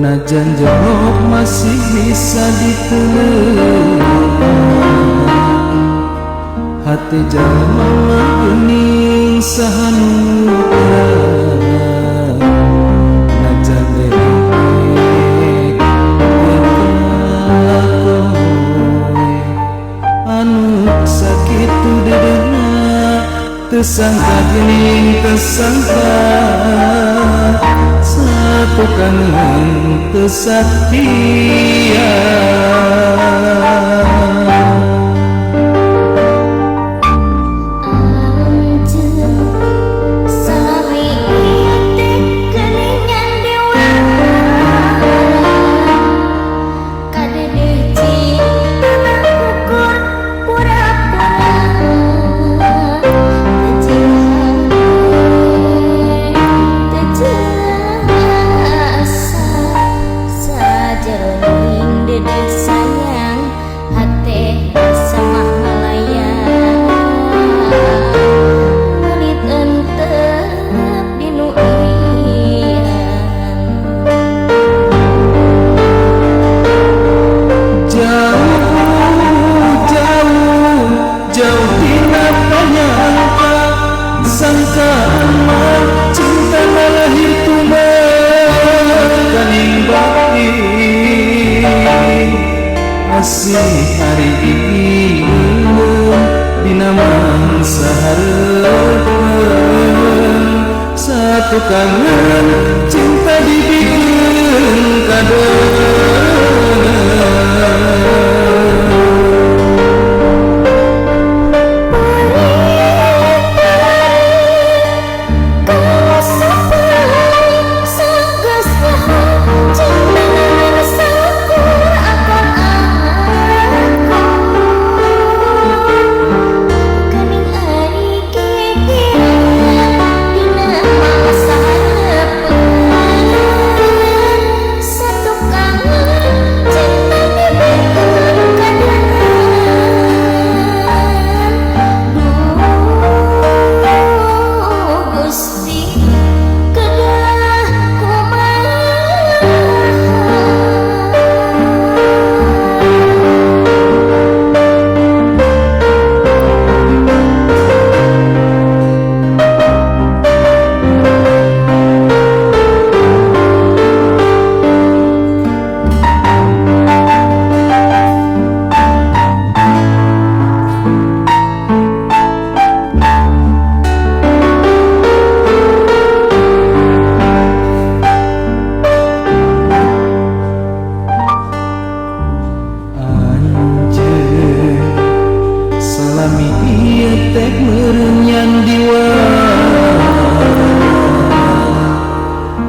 najan jorok masih bisa ditemukan hati jalma geuning sahanu najan derek anu sakitu dedena teu sangka geuning teu sangka satu kangen teu satia. Masih hari ini dina mangsa hareupeun satu kangen cinta dibikeun kadeuna. Tek merenyan diwa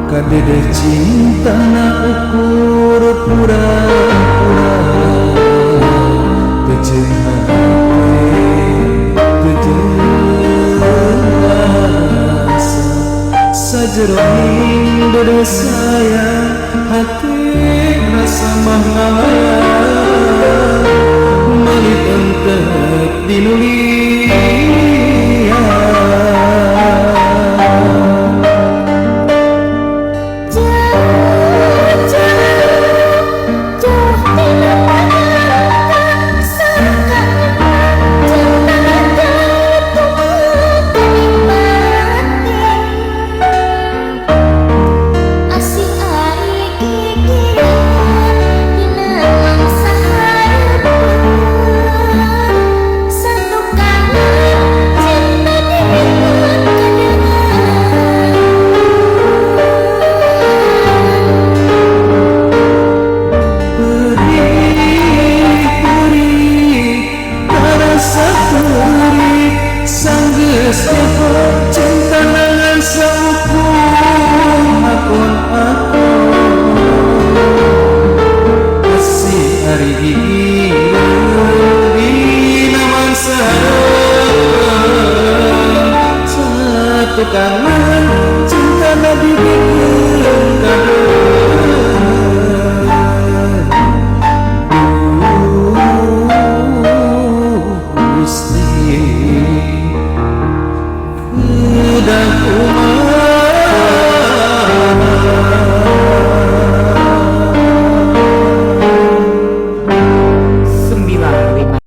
kadede cinta na ukur pura-pura teu jeung hate teu jelas sajeroning dede sayang hati rasa manglayang meuli teu dinulis. Cinta nangan saukur akun masih hari ini dina mangsa hareupeun satu kangen cinta na dibikeun